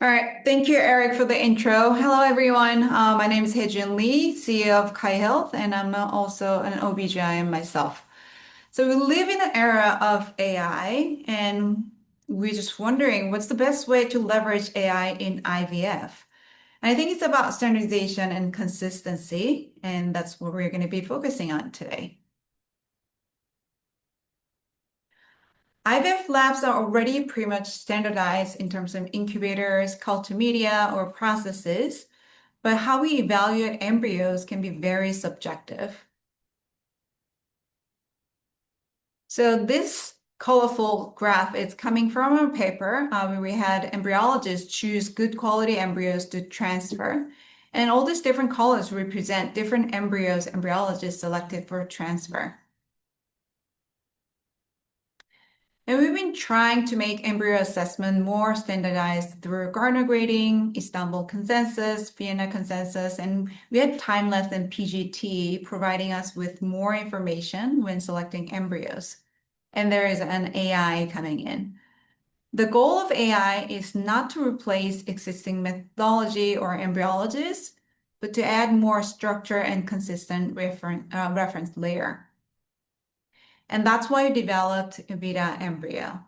All right. Thank you, Eric, for the intro. Hello, everyone. My name is Heiljun Lee, CEO of Health, and I'm also an OBGYN myself. So we live in an era of AI, and we're just wondering what's the best way to leverage AI in IVF? And I think it's about standardization and consistency, and that's what we're going to be focusing on today. IVF labs are already pretty much standardized in terms of incubators, culture media, or processes. But how we evaluate embryos can be very subjective. So this colorful graph is coming from a paper where we had embryologists choose good quality embryos to transfer. And all these different colors represent different embryos embryologists selected for transfer. And we've been trying to make embryo assessment more standardized through Gardner grading, Istanbul consensus, Vienna consensus, and we had time-lapse and PGT providing us with more information when selecting embryos. And there is an AI coming in. The goal of AI is not to replace existing methodology or embryologists, but to add more structure and consistent reference layer. And that's why we developed Vita Embryo.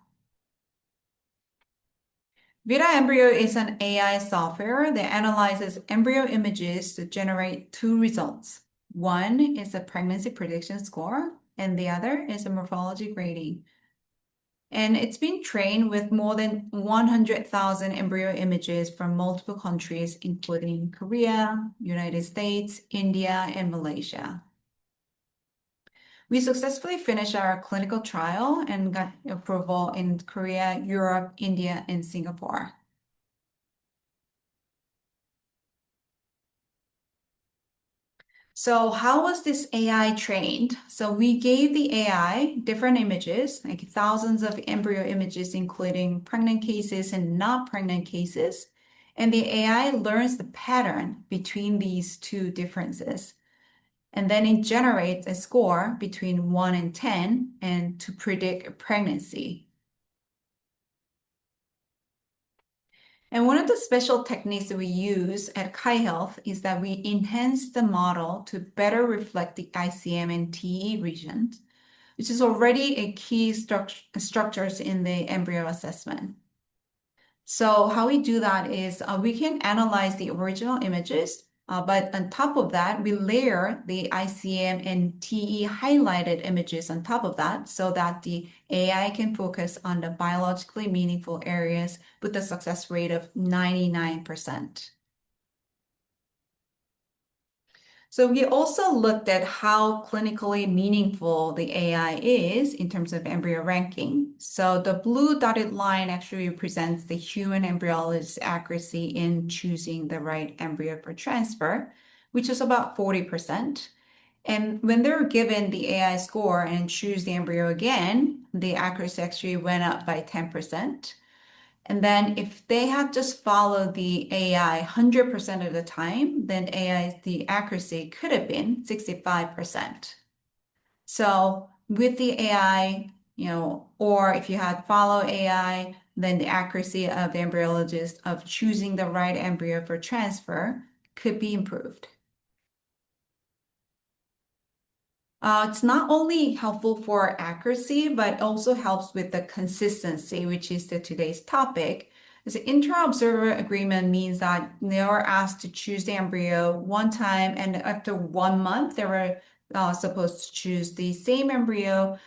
Vita Embryo is an AI software that analyzes embryo images to generate two results. One is a pregnancy prediction score, and the other is a morphology grading. And it's been trained with more than 100,000 embryo images from multiple countries, including Korea, United States, India, and Malaysia. We successfully finished our clinical trial and got approval in Korea, Europe, India, and Singapore. So how was this AI trained? So we gave the AI different images, like thousands of embryo images, including pregnant cases and not pregnant cases. And the AI learns the pattern between these two differences. And then it generates a score between 1 and 10 and to predict a pregnancy. And one of the special techniques that we use at Health is that we enhance the model to better reflect the ICM and TE regions, which is already a key structures in the embryo assessment. So how we do that is we can analyze the original images, but on top of that, we layer the ICM and TE highlighted images on top of that so that the AI can focus on the biologically meaningful areas with a success rate of 99%. So we also looked at how clinically meaningful the AI is in terms of embryo ranking. So the blue dotted line actually represents the human embryologist's accuracy in choosing the right embryo for transfer, which is about 40%. And when they're given the AI score and choose the embryo again, the accuracy actually went up by 10%. And then if they had just followed the AI 100% of the time, then AI, the accuracy could have been 65%. So with the AI, or if you had follow AI, then the accuracy of the embryologist of choosing the right embryo for transfer could be improved. It's not only helpful for accuracy, but also helps with the consistency, which is today's topic. The inter-observer agreement means that they were asked to choose the embryo one time, and after 1 month, they were supposed to choose the same embryo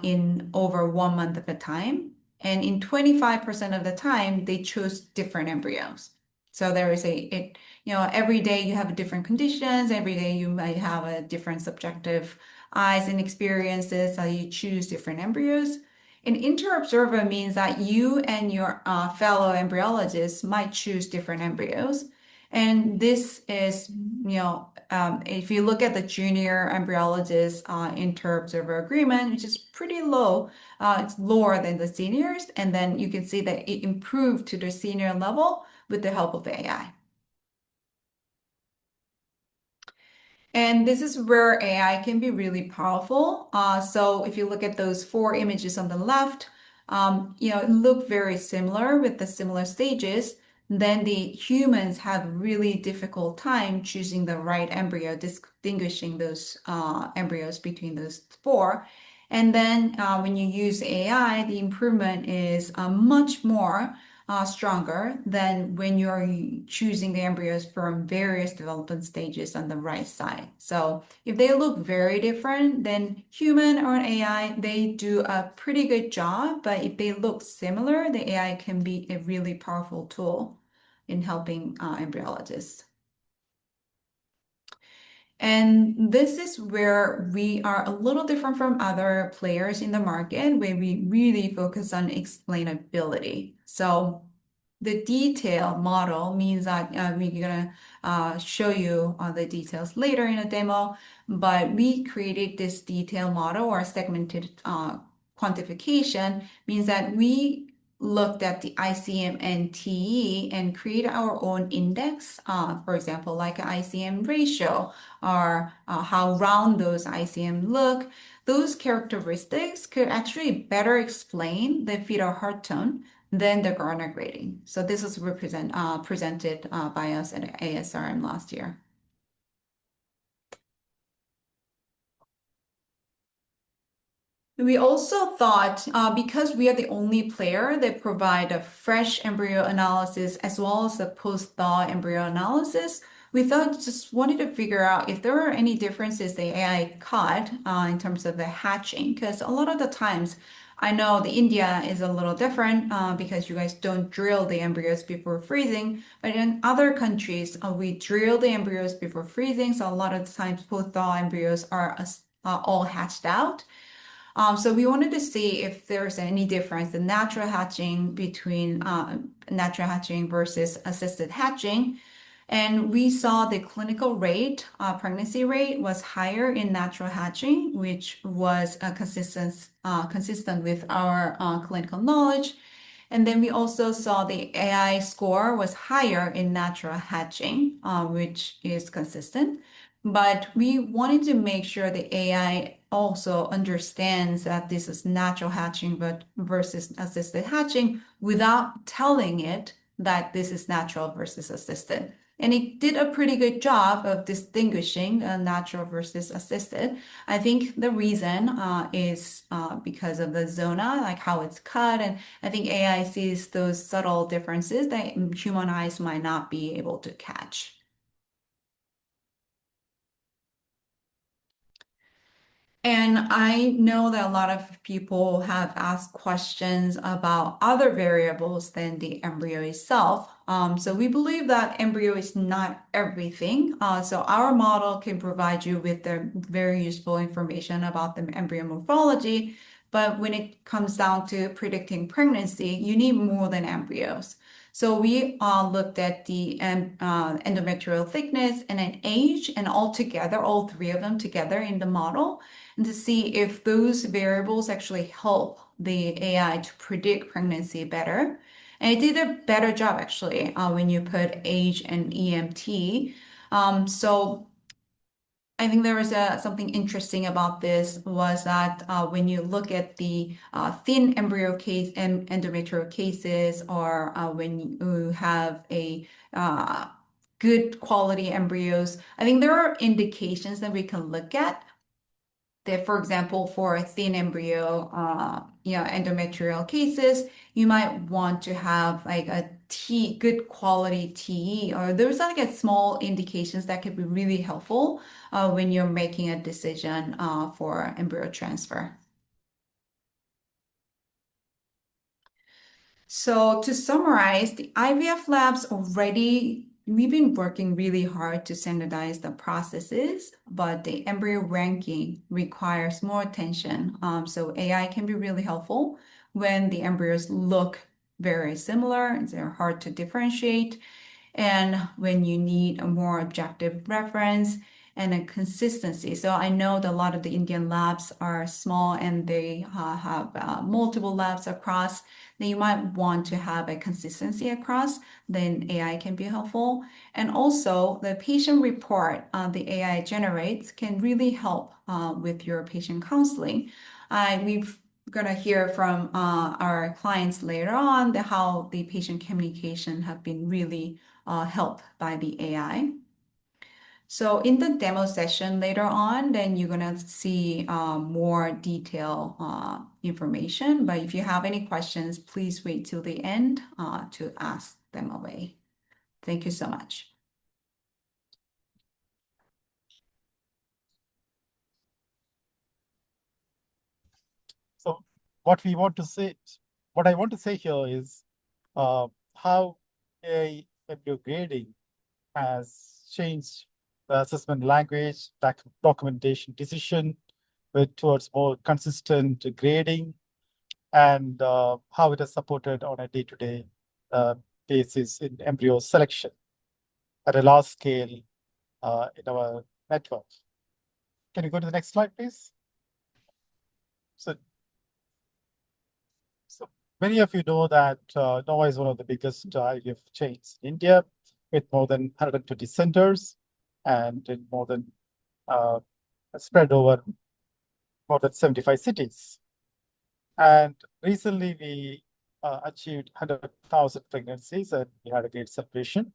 in over 1 month at a time. And in 25% of the time, they chose different embryos. So there is every day you have different conditions, every day you might have a different subjective eyes and experiences, so you choose different embryos. An inter-observer means that you and your fellow embryologists might choose different embryos. And this is, if you look at the junior embryologist inter-observer agreement, which is pretty low, it's lower than the seniors. And then you can see that it improved to the senior level with the help of AI. And this is where AI can be really powerful. So if you look at those four images on the left, it look very similar with the similar stages. then the humans have really difficult time choosing the right embryo, distinguishing those embryos between those four. And then when you use AI, the improvement is much more stronger than when you're choosing the embryos from various development stages on the right side. So if they look very different, then human or an AI, they do a pretty good job. But if they look similar, the AI can be a really powerful tool in helping embryologists. And this is where we are a little different from other players in the market, where we really focus on explainability. So the detail model means that we're gonna show you the details later in a demo, but we created this detail model or segmented quantification means that we looked at the ICM and TE and created our own index, for example, like an ICM ratio or how round those ICM look. Those characteristics could actually better explain the fetal heart tone than the Garner grading. So this was presented by us at ASRM last year. We also thought, because we are the only player that provide a fresh embryo analysis as well as a post-thaw embryo analysis, we thought just wanted to figure out if there are any differences the AI caught in terms of the hatching. Because a lot of the times, I know the India is a little different because you guys don't drill the embryos before freezing, but in other countries, we drill the embryos before freezing. So a lot of the times, post-thaw embryos are all hatched out. So we wanted to see if there's any difference in natural hatching between natural hatching versus assisted hatching. And we saw the clinical rate, pregnancy rate was higher in natural hatching, which was consistent with our clinical knowledge. And then we also saw the AI score was higher in natural hatching, which is consistent. But we wanted to make sure the AI also understands that this is natural hatching but versus assisted hatching without telling it that this is natural versus assisted. And it did a pretty good job of distinguishing natural versus assisted. I think the reason is because of the zona, like how it's cut. And I think AI sees those subtle differences that human eyes might not be able to catch. And I know that a lot of people have asked questions about other variables than the embryo itself. So we believe that embryo is not everything. So our model can provide you with the very useful information about the embryo morphology. But when it comes down to predicting pregnancy, you need more than embryos. So we looked at the endometrial thickness and an age, and all together, all three of them together in the model, and to see if those variables actually help the AI to predict pregnancy better. And it did a better job actually when you put age and EMT. So I think there was something interesting about this was that when you look at the thin embryo case and endometrial cases, or when you have a good quality embryos, I think there are indications that we can look at that, for example, for a thin embryo, endometrial cases, you might want to have like a good quality TE, or there's like a small indications that could be really helpful when you're making a decision for embryo transfer. So to summarize, the IVF labs already, we've been working really hard to standardize the processes, but the embryo ranking requires more attention. So AI can be really helpful when the embryos look very similar, they're hard to differentiate, and when you need a more objective reference and a consistency. So I know that a lot of the Indian labs are small and they have multiple labs across. Then you might want to have a consistency across, then AI can be helpful. And also the patient report the AI generates can really help with your patient counseling. We've going to hear from our clients later on how the patient communication have been really helped by the AI. So in the demo session later on, then you're going to see more detailed information. But if you have any questions, please wait till the end to ask them away. Thank you so much. So what I want to say here is how AI embryo grading has changed the assessment language, documentation decision towards more consistent grading, and how it is supported on a day-to-day basis in embryo selection at a large scale in our network. Can you go to the next slide, please? So many of you know that Nova is one of the biggest IVF chains in India, with more than 120 centers and in more than spread over more than 75 cities. And recently we achieved 100,000 pregnancies, and we had a great celebration.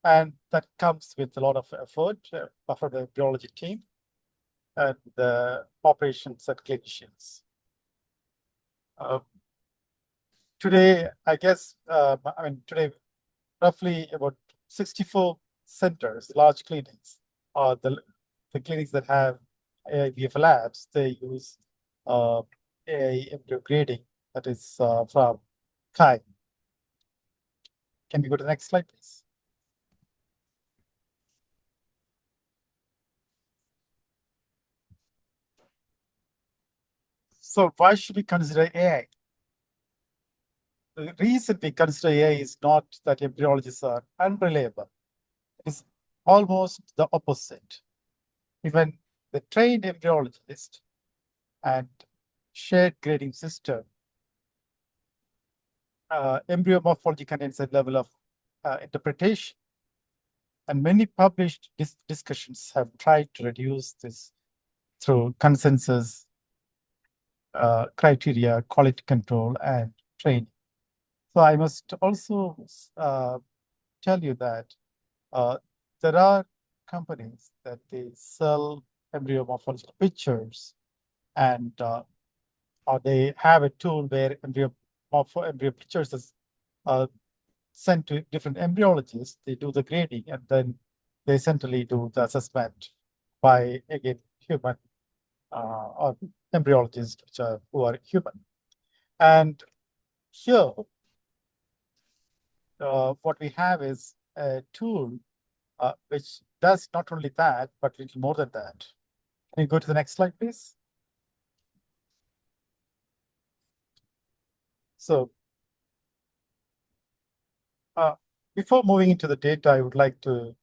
And that comes with a lot of effort from the embryology team and the operations and clinicians. Today, I guess, today, roughly about 64 centers, large clinics, are the clinics that have IVF labs. They use AI embryo grading, that is from Kai. Can we go to the next slide, please? So why should we consider AI? The reason we consider AI is not that embryologists are unreliable. It's almost the opposite. Even the trained embryologist and shared grading system, embryo morphology contains a level of interpretation. And many published discussions have tried to reduce this through consensus criteria, quality control, and training. So I must also tell you that there are companies that they sell embryo morphological pictures, and or they have a tool where embryo pictures is sent to different embryologists. They do the grading, and then they centrally do the assessment by, again, human or embryologists who are human. And here, what we have is a tool which does not only that, but little more than that. Can you go to the next slide, please? So before moving into the data, I would like to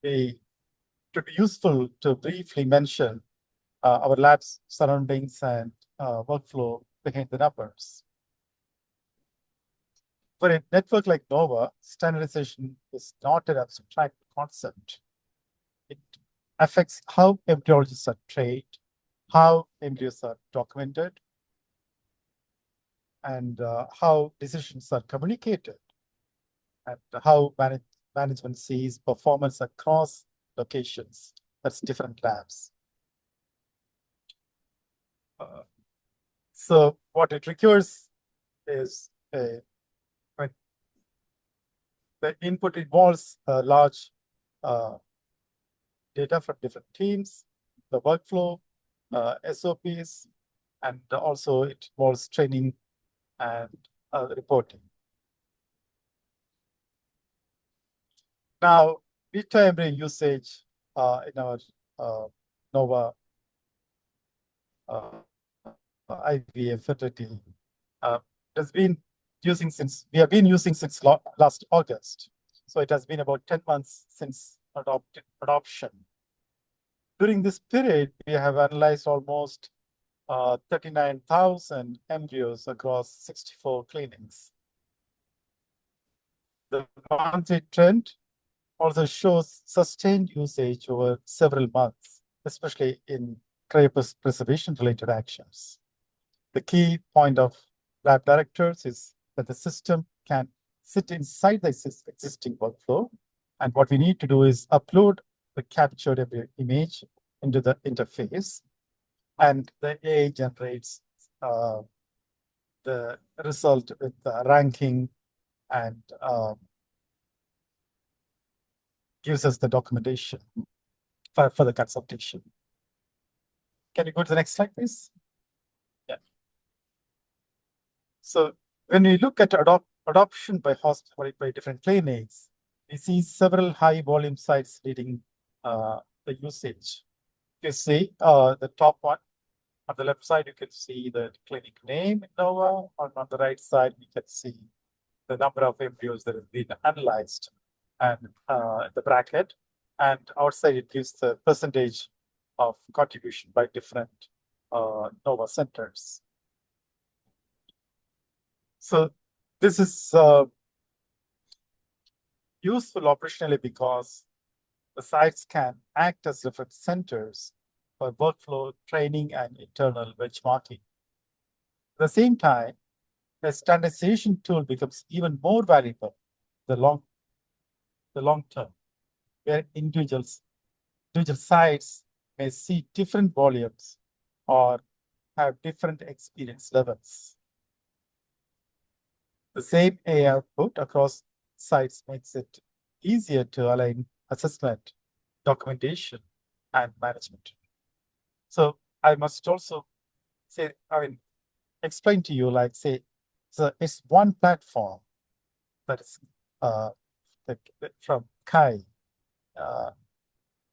be useful to briefly mention our lab's surroundings and workflow behind the numbers. For a network like Nova, standardization is not an abstract concept. It affects how embryologists are trained, how embryos are documented, and how decisions are communicated, and how management sees performance across locations. That's different labs. So what it requires is the input involves large data from different teams, the workflow, SOPs, and also it involves training and reporting. Now, beta embryo usage in our Nova IVF fertility has been we have been using since last August. So it has been about 10 months since adoption. During this period, we have analyzed almost 39,000 embryos across 64 clinics. The monthly trend also shows sustained usage over several months, especially in cryopreservation related actions. The key point of lab directors is that the system can sit inside the existing workflow. And what we need to do is upload the captured image into the interface, and the AI generates the result with the ranking and gives us the documentation for the consultation. Can you go to the next slide, please? Yeah. So when we look at adoption by hospital by different clinics, we see several high volume sites leading the usage. You see the top one on the left side, you can see the clinic name, Nova. On the right side, we can see the number of embryos that have been analyzed and the bracket. And outside, it gives the percentage of contribution by different Nova centers. So this is useful operationally because the sites can act as different centers for workflow training and internal benchmarking. At the same time, the standardization tool becomes even more valuable the long term, where individual sites may see different volumes or have different experience levels. The same AI output across sites makes it easier to align assessment, documentation, and management. So I must also say, explain to you, like say, so it's one platform that is from Kai.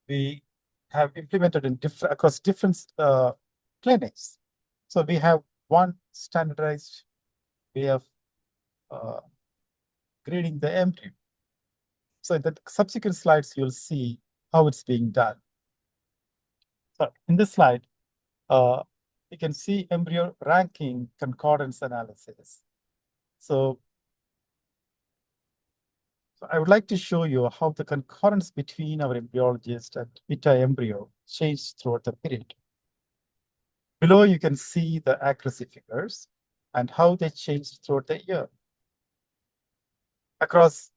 We have implemented in across different clinics. So we have one standardized way of grading the embryo. So in the subsequent slides, you'll see how it's being done. So in this slide, you can see embryo ranking concordance analysis. So I would like to show you how the concordance between our embryologist and beta embryo changed throughout the period. Below, you can see the accuracy figures and how they changed throughout the year. Across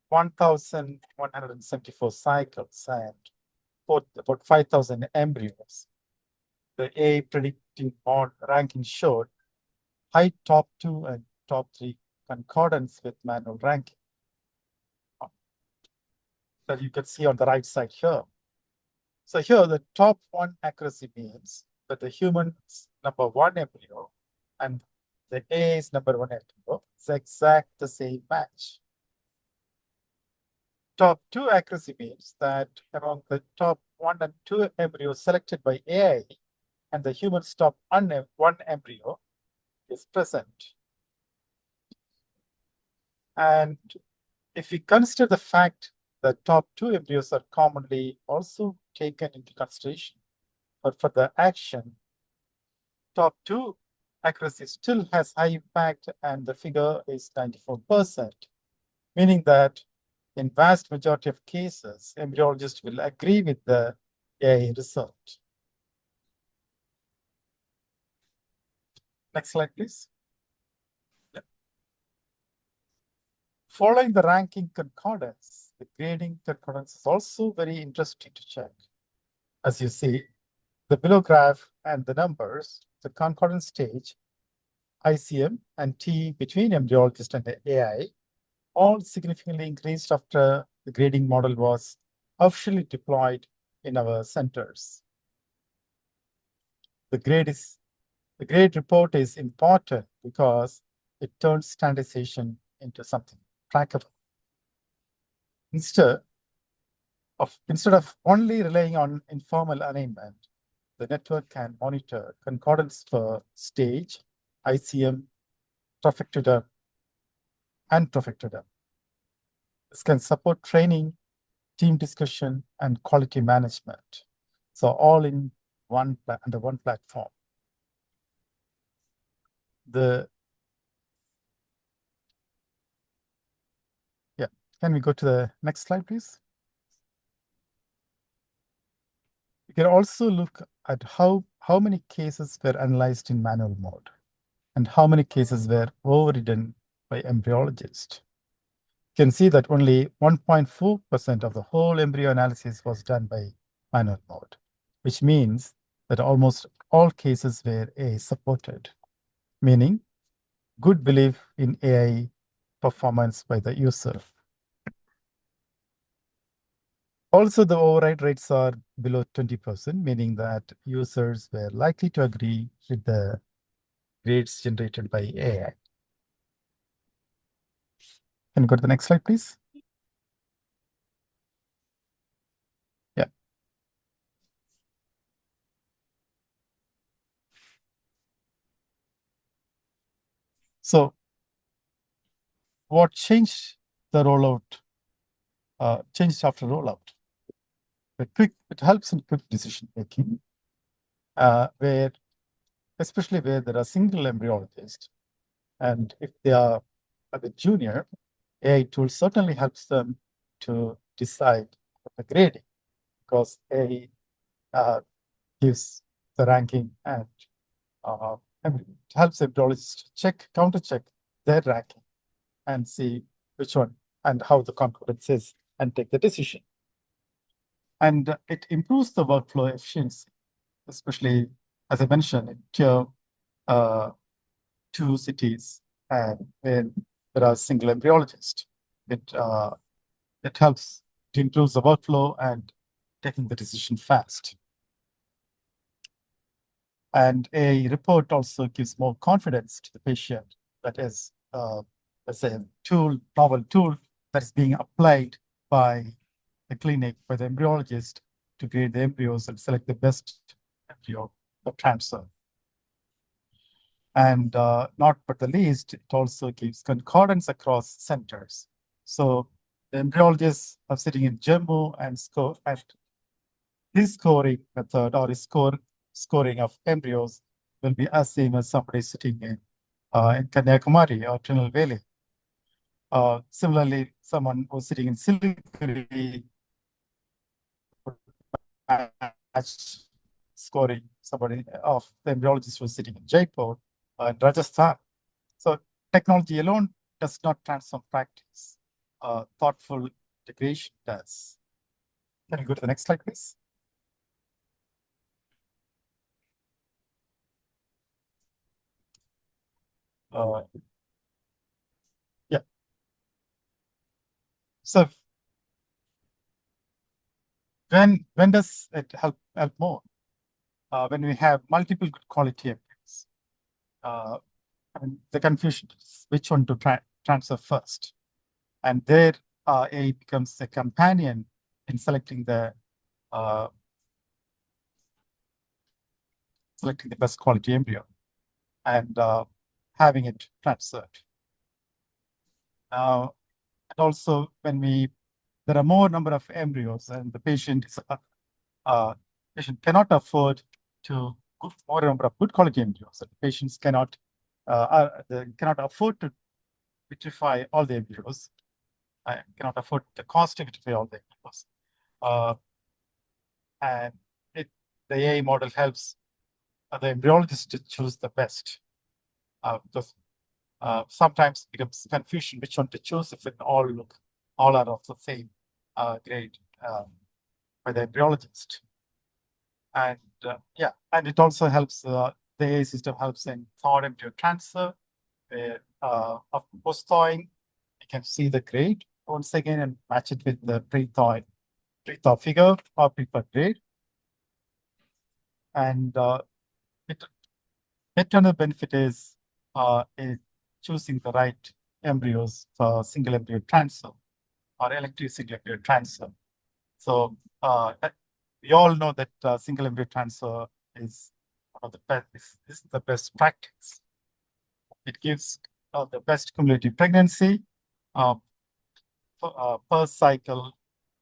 1,174 cycles and about 5,000 embryos, the A predicting mod ranking showed high top 2 and top 3 concordance with manual ranking that you can see on the right side here. So here, the top 1 accuracy means that the human's number 1 embryo and the A's number 1 embryo is exact the same match. Top 2 accuracy means that among the top 1 and 2 embryos selected by AI and the human's top 1 embryo is present. And if we consider the fact that top 2 embryos are commonly also taken into consideration for the action, top 2 accuracy still has high impact and the figure is 94%, meaning that in vast majority of cases, embryologists will agree with the AI result. Next slide, please. Yeah. Following the ranking concordance, the grading concordance is also very interesting to check. As you see, the below graph and the numbers, the concordance stage, ICM and T between embryologist and the AI, all significantly increased after the grading model was officially deployed in our centers. The grade report is important because it turns standardization into something trackable. Instead of only relying on informal alignment, the network can monitor concordance for stage, ICM, trifectoderm, and profectoderm. This can support training, team discussion, and quality management. So all in under one platform. Can we go to the next slide, please? You can also look at how many cases were analyzed in manual mode and how many cases were overridden by embryologists. You can see that only 1.4% of the whole embryo analysis was done by manual mode, which means that almost all cases were AI supported, meaning good belief in AI performance by the user. Also, the override rates are below 20%, meaning that users were likely to agree with the grades generated by AI. Can you go to the next slide, please? Yeah. So what changed the rollout, changed after rollout? It helps in quick decision making, where especially where there are single embryologists, and if they are a bit junior, AI tool certainly helps them to decide the grading, because AI gives the ranking and it helps embryologists counter check their ranking and see which one and how the concordance is and take the decision. And it improves the workflow efficiency, especially as I mentioned in tier 2 cities and when there are single embryologists. It helps to improve the workflow and taking the decision fast. And a report also gives more confidence to the patient. That is, let's say, a novel tool that is being applied by the clinic, by the embryologist to grade the embryos and select the best embryo for transfer. And not but the least, it also gives concordance across centers. So the embryologists are sitting in Jammu and his scoring method or his scoring of embryos will be as same as somebody sitting in Kanyakumari or Tirunelveli. Similarly, someone who's sitting in Siliguri match scoring somebody of the embryologist who's sitting in Jaipur and Rajasthan. So technology alone does not transform practice. Thoughtful integration does. Can you go to the next slide, please? Yeah. So when does it help more? When we have multiple good quality embryos. I mean, the confusion is which one to transfer first. And there AI becomes a companion in selecting the best quality embryo and having it transferred. And also when there are more number of embryos and the patient cannot afford to put more number of good quality embryos. The patients cannot afford to vitrify all the embryos. Cannot afford the cost to vitrify all the embryos. And the AI model helps the embryologist to choose the best. Because sometimes it becomes confusion which one to choose if it all are of the same grade by the embryologist. And and it also helps, the AI system helps in thawed embryo transfer. Of post-thawing, you can see the grade once again and match it with the pre-thaw figure or pre-thaw grade. And another benefit is choosing the right embryos for single embryo transfer or elective single embryo transfer. So we all know that single embryo transfer is one of the best. This is the best practice. It gives the best cumulative pregnancy per cycle,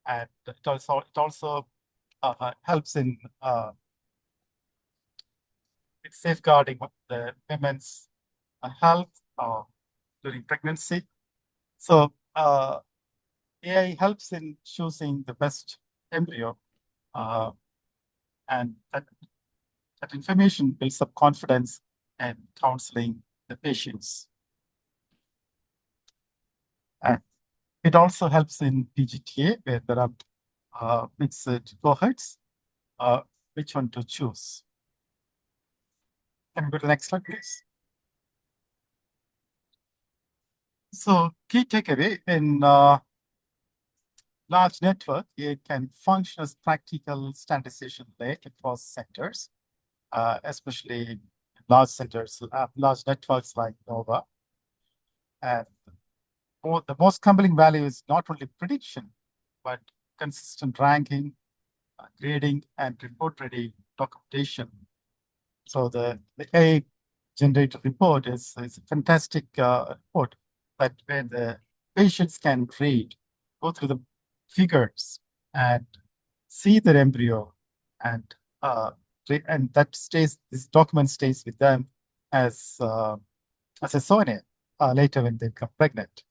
and it also helps in safeguarding the women's health during pregnancy. So AI helps in choosing the best embryo And that information builds up confidence and counseling the patients. And it also helps in PGTA, where there are mixed cohorts, which one to choose. Can we go to the next slide, please? So key takeaway in large network, it can function as practical standardization layer across sectors, especially large centers, large networks like NOVA. And the most compelling value is not only prediction, but consistent ranking, grading, and report-ready documentation. So the AI-generated report is a fantastic report that where the patients can read, go through the figures, and see their embryo, and this document stays with them as a souvenir later when they become pregnant.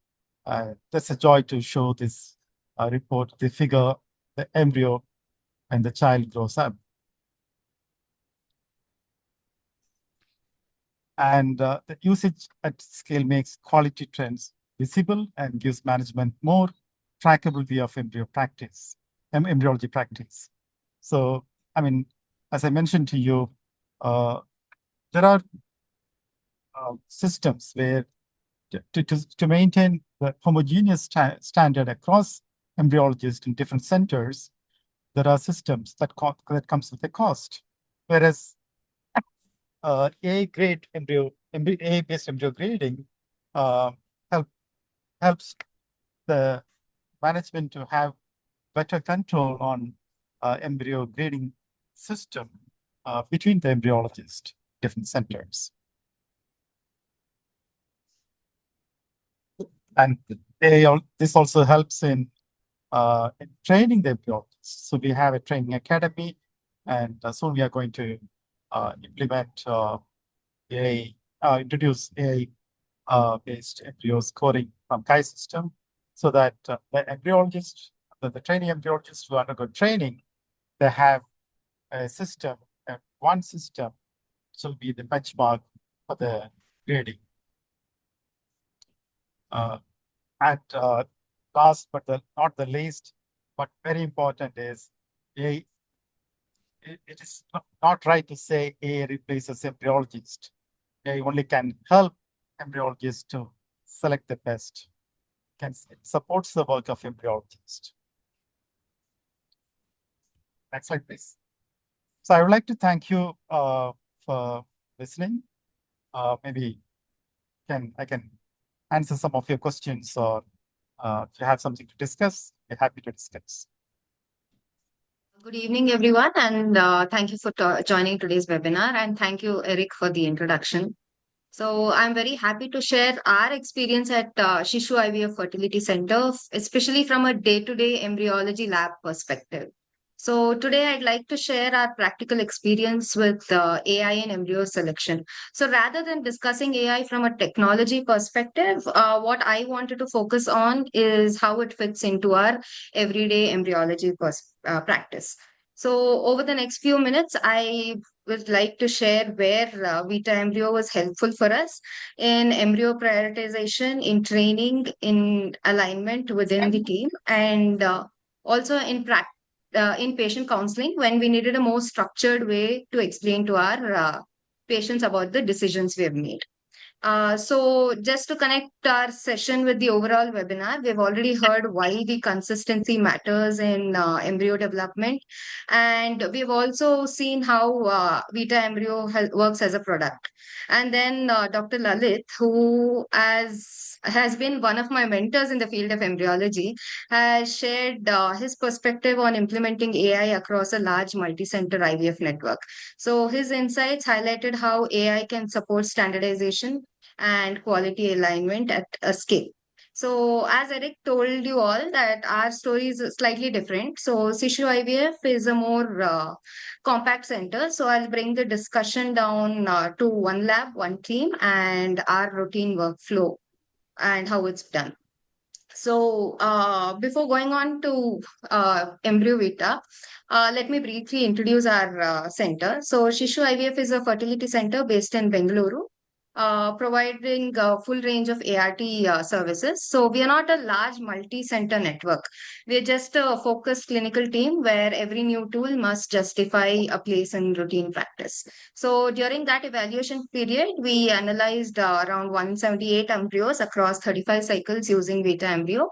That's a joy to show this report, the figure, the embryo, and the child grows up. And the usage at scale makes quality trends visible and gives management more trackable view of embryology practice. So, I mean, as I mentioned to you, there are systems where to maintain the homogeneous standard across embryologists in different centers, there are systems that comes with a cost. Whereas AI-based embryo grading helps the management to have better control on embryo grading system between the embryologist, different centers. And this also helps in training the embryologists. So we have a training academy, and soon we are going to introduce AI-based embryo scoring from Kai system, so that the embryologists, the training embryologists who undergo training, they have a system, one system, which will be the benchmark for the grading. And last but not the least, but very important is it is not right to say AI replaces embryologist. AI only can help embryologists to select the best. It supports the work of embryologist. Next slide, please. So I would like to thank you for listening. Maybe I can answer some of your questions, or if you have something to discuss, we're happy to discuss. Good evening, everyone, and thank you for joining today's webinar, and thank you, Eric, for the introduction. So I'm very happy to share our experience at Shishu IVF Fertility Center, especially from a day-to-day embryology lab perspective. So today I'd like to share our practical experience with AI and embryo selection. So rather than discussing AI from a technology perspective, what I wanted to focus on is how it fits into our everyday embryology practice. So over the next few minutes, I would like to share where Vita Embryo was helpful for us in embryo prioritization, in training, in alignment within the team, and also in patient counseling when we needed a more structured way to explain to our patients about the decisions we have made. So just to connect our session with the overall webinar, we've already heard why the consistency matters in embryo development. And we've also seen how Vita Embryo works as a product. And then Dr. Lalit, who has been one of my mentors in the field of embryology, has shared his perspective on implementing AI across a large multi-center IVF network. So his insights highlighted how AI can support standardization and quality alignment at a scale. So, as Eric told you all, that our story is slightly different. So, Sishu IVF is a more compact center. So, I'll bring the discussion down to one lab, one team, and our routine workflow and how it's done. So, before going on to Embryo Vita, let me briefly introduce our center. So, Shishu IVF is a fertility center based in Bengaluru, providing a full range of ART services. So, we are not a large multi-center network. We are just a focused clinical team where every new tool must justify a place in routine practice. So, during that evaluation period, we analyzed around 178 embryos across 35 cycles using Vita Embryo.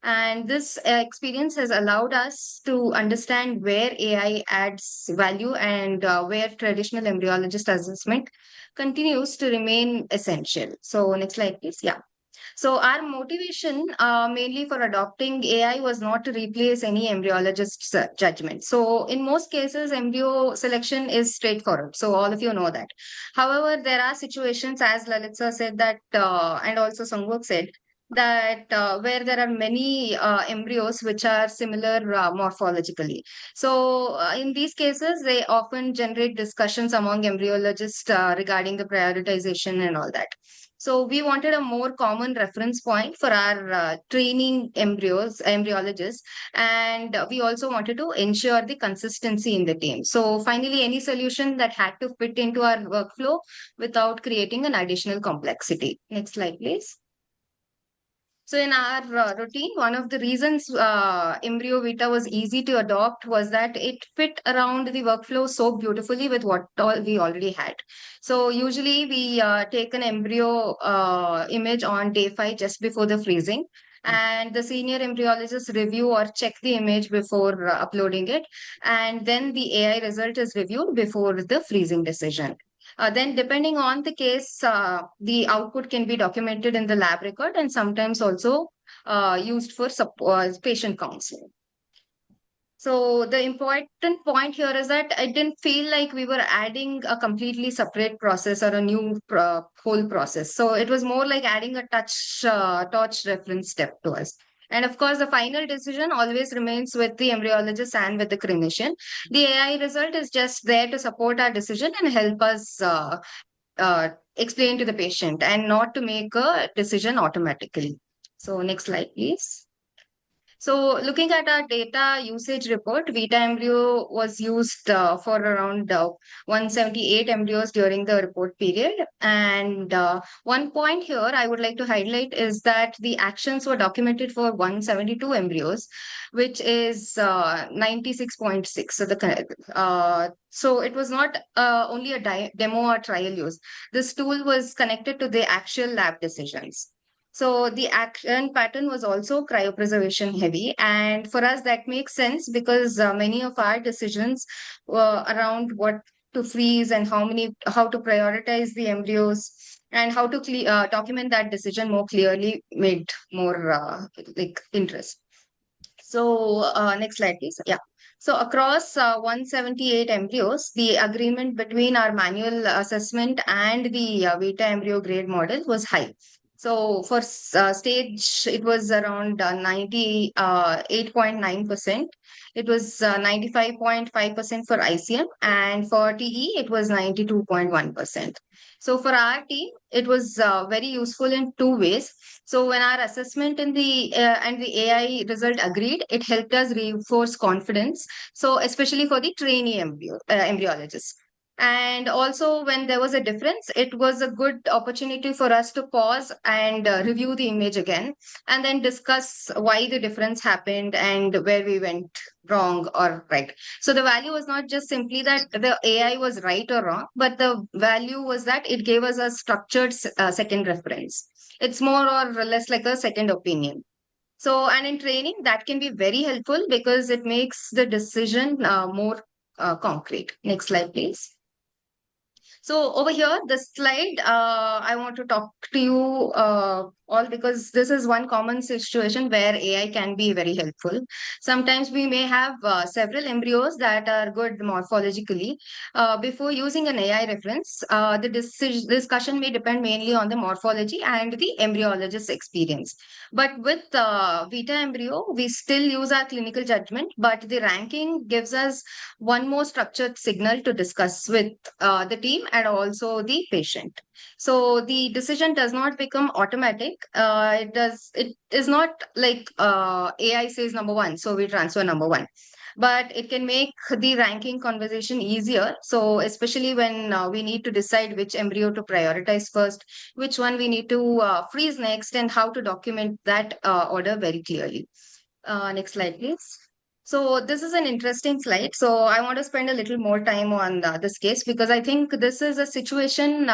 And this experience has allowed us to understand where AI adds value and where traditional embryologist assessment continues to remain essential. So, next slide, please. Yeah. So our motivation mainly for adopting AI was not to replace any embryologist's judgment. So in most cases, embryo selection is straightforward. So all of you know that. However, there are situations, as Lalit sir said that, and also Sangwok said, that where there are many embryos which are similar morphologically. So in these cases, they often generate discussions among embryologists regarding the prioritization and all that. So we wanted a more common reference point for our training embryologists, and we also wanted to ensure the consistency in the team. So finally, any solution that had to fit into our workflow without creating an additional complexity. Next slide, please. So in our routine, one of the reasons Embryo Vita was easy to adopt was that it fit around the workflow so beautifully with what all we already had. So usually we take an embryo image on day 5 just before the freezing. And the senior embryologist review or check the image before uploading it. And then the AI result is reviewed before the freezing decision. Then, depending on the case, the output can be documented in the lab record and sometimes also used for patient counseling. So the important point here is that I didn't feel like we were adding a completely separate process or a new whole process. So it was more like adding a touch reference step to us. And of course, the final decision always remains with the embryologist and with the clinician. The AI result is just there to support our decision and help us explain to the patient and not to make a decision automatically. So next slide, please. So looking at our data usage report, Vita embryo was used for around 178 embryos during the report period. And one point here I would like to highlight is that the actions were documented for 172 embryos, which is 96.6. So it was not only a demo or trial use. This tool was connected to the actual lab decisions. So the action pattern was also cryopreservation heavy. And for us, that makes sense because many of our decisions were around what to freeze and how to prioritize the embryos and how to document that decision more clearly made more like interest. So next slide, please. Yeah. So across 178 embryos, the agreement between our manual assessment and the Vita embryo grade model was high. So for stage, it was around 98.9%. It was 95.5% for ICM, and for TE, it was 92.1%. So for our team, it was very useful in two ways. So when our assessment and the AI result agreed, it helped us reinforce confidence. So especially for the trainee embryologists. And also when there was a difference, it was a good opportunity for us to pause and review the image again and then discuss why the difference happened and where we went wrong or right. So the value was not just simply that the AI was right or wrong, but the value was that it gave us a structured second reference. It's more or less like a second opinion. So, and in training, that can be very helpful because it makes the decision more concrete. Next slide, please. So over here, this slide, I want to talk to you all because this is one common situation where AI can be very helpful. Sometimes we may have several embryos that are good morphologically. Before using an AI reference, the discussion may depend mainly on the morphology and the embryologist's experience. But with Vita embryo, we still use our clinical judgment, but the ranking gives us one more structured signal to discuss with the team and also the patient. So the decision does not become automatic. It is not like AI says number one, so we transfer number one. But it can make the ranking conversation easier. So especially when we need to decide which embryo to prioritize first, which one we need to freeze next, and how to document that order very clearly. Next slide, please. So this is an interesting slide. So I want to spend a little more time on this case because I think this is a situation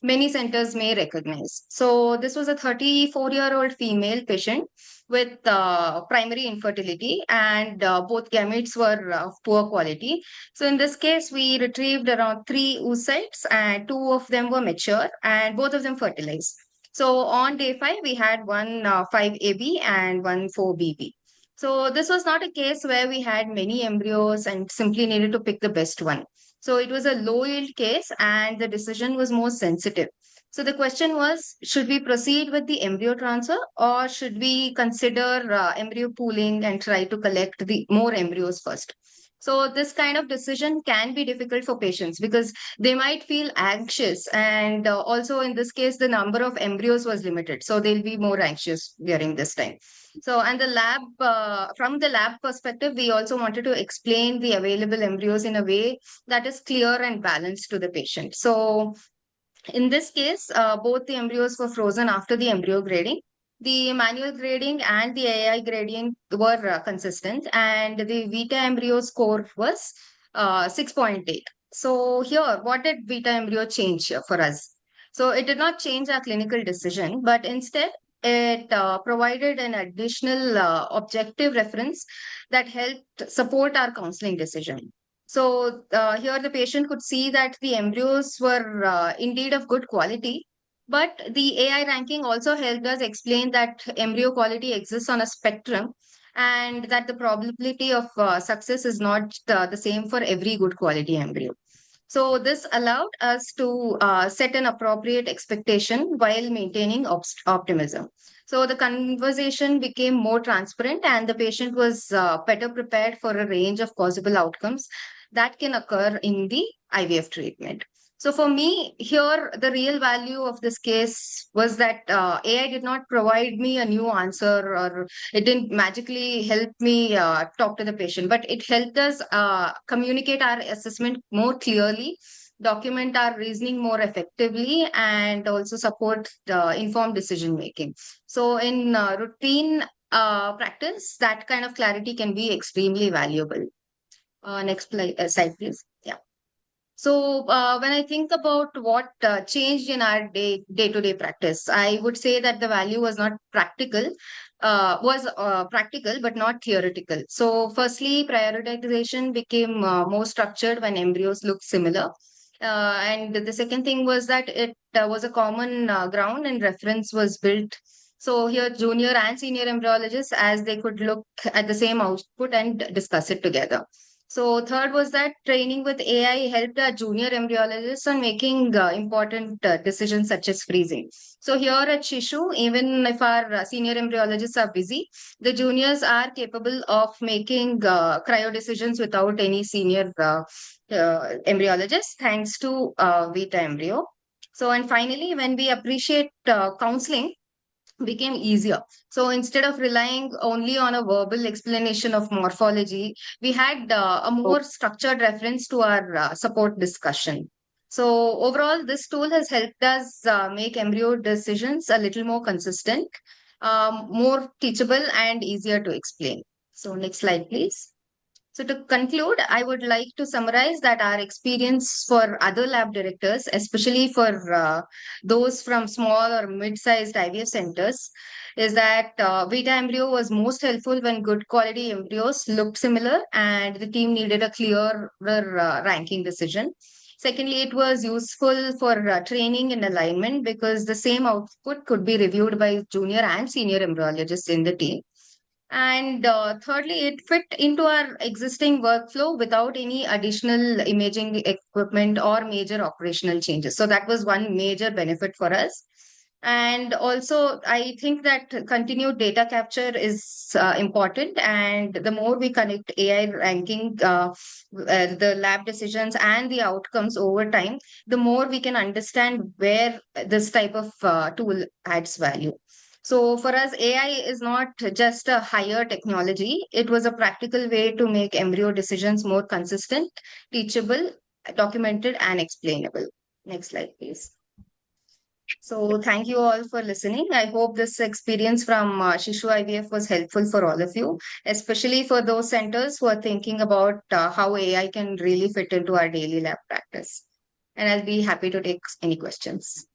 many centers may recognize. So this was a 34-year-old female patient with primary infertility, and both gametes were of poor quality. So in this case, we retrieved around 3 oocytes, and 2 of them were mature, and both of them fertilized. So on day 5, we had one 5AB and one 4BB. So this was not a case where we had many embryos and simply needed to pick the best one. So it was a low yield case and the decision was more sensitive. So the question was, should we proceed with the embryo transfer or should we consider embryo pooling and try to collect the more embryos first? So this kind of decision can be difficult for patients because they might feel anxious. And also in this case, the number of embryos was limited. So they'll be more anxious during this time. So, and the lab, from the lab perspective, we also wanted to explain the available embryos in a way that is clear and balanced to the patient. So, in this case, both the embryos were frozen after the embryo grading. The manual grading and the AI grading were consistent, and the Vita embryo score was 6.8. So, here, what did Vita embryo change for us? So, it did not change our clinical decision, but instead, it provided an additional objective reference that helped support our counseling decision. So here the patient could see that the embryos were indeed of good quality, but the AI ranking also helped us explain that embryo quality exists on a spectrum and that the probability of success is not the same for every good quality embryo. So this allowed us to set an appropriate expectation while maintaining optimism. So the conversation became more transparent and the patient was better prepared for a range of possible outcomes that can occur in the IVF treatment. So for me, here, the real value of this case was that AI did not provide me a new answer or it didn't magically help me talk to the patient, but it helped us communicate our assessment more clearly, document our reasoning more effectively, and also support informed decision making. So in routine practice, that kind of clarity can be extremely valuable. Next slide, please. Yeah. So when I think about what changed in our day-to-day practice, I would say that the value was not practical, was practical but not theoretical. So firstly, prioritization became more structured when embryos look similar. And the second thing was that it was a common ground and reference was built. So here, junior and senior embryologists, as they could look at the same output and discuss it together. So third was that training with AI helped our junior embryologists on making important decisions such as freezing. So here at Shishu, even if our senior embryologists are busy, the juniors are capable of making cryo decisions without any senior embryologists, thanks to Vita embryo. So, and finally, when we appreciate counseling, became easier. So instead of relying only on a verbal explanation of morphology, we had a more structured reference to our support discussion. So overall, this tool has helped us make embryo decisions a little more consistent, more teachable, and easier to explain. So next slide, please. So to conclude, I would like to summarize that our experience for other lab directors, especially for those from small or mid-sized IVF centers, is that Vita embryo was most helpful when good quality embryos looked similar and the team needed a clearer ranking decision. Secondly, it was useful for training and alignment because the same output could be reviewed by junior and senior embryologists in the team. And thirdly, it fit into our existing workflow without any additional imaging equipment or major operational changes. So that was one major benefit for us. And also, I think that continued data capture is important. And the more we connect AI ranking, the lab decisions, and the outcomes over time, the more we can understand where this type of tool adds value. So, for us, AI is not just a higher technology, it was a practical way to make embryo decisions more consistent, teachable, documented, and explainable. Next slide, please. So thank you all for listening. I hope this experience from Shishu IVF was helpful for all of you, especially for those centers who are thinking about how AI can really fit into our daily lab practice. And I'll be happy to take any questions.